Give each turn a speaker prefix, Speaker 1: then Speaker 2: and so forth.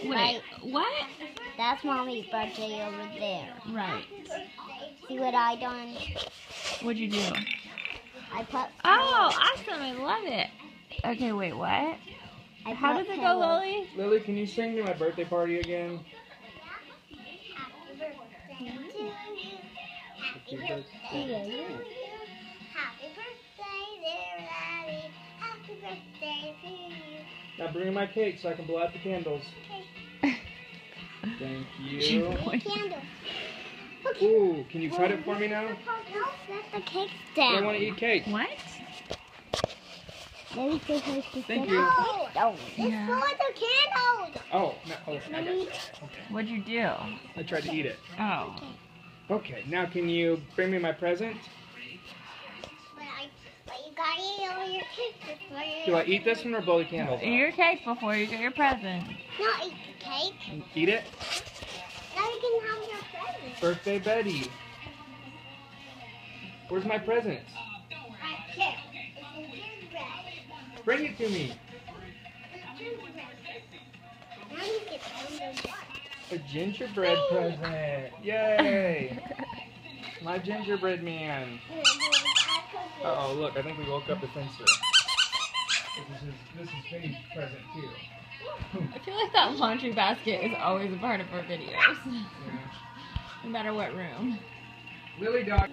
Speaker 1: Wait, what?
Speaker 2: That's Mommy's birthday over there.
Speaker 1: Right.
Speaker 2: See what I done?
Speaker 1: What'd you do?
Speaker 2: I put.
Speaker 1: Oh, awesome! I love it. Okay, wait, what? How does it go, Lily?
Speaker 3: Lily, can you sing to my birthday party again?
Speaker 2: Happy birthday to you. Happy birthday, dear Daddy. Happy birthday to you.
Speaker 3: Now bring me my cake so I can blow out the candles. Thank you.
Speaker 2: Candle.
Speaker 3: Ooh, can you cut it for me now?
Speaker 2: No, let the cake
Speaker 3: I
Speaker 2: down.
Speaker 3: want to eat cake.
Speaker 1: What?
Speaker 2: Maybe this is the
Speaker 3: Thank you.
Speaker 2: No, it's
Speaker 1: Yeah.
Speaker 2: for the candles.
Speaker 3: Oh, no, I got you. Okay.
Speaker 1: What'd you do?
Speaker 3: I tried to eat it.
Speaker 1: Oh.
Speaker 3: Okay, now can you bring me my present?
Speaker 2: But you gotta eat all your cake before you.
Speaker 3: Do I eat this one or blow the candles
Speaker 1: Eat
Speaker 3: out?
Speaker 1: your cake before you get your present.
Speaker 2: No, eat the cake.
Speaker 3: Eat it?
Speaker 2: Now you can have your present.
Speaker 3: Birthday Betty. Where's my present?
Speaker 2: Right here. It's in gingerbread.
Speaker 3: Bring it to me.
Speaker 2: It's gingerbread. Now you get gingerbread.
Speaker 3: A gingerbread present. Yay! My gingerbread man. Uh-oh, look, I think we woke up the fencer. This is Betty's present too.
Speaker 1: I feel like that laundry basket is always a part of our videos.
Speaker 3: Yeah.
Speaker 1: No matter what room.
Speaker 3: Lily Dog.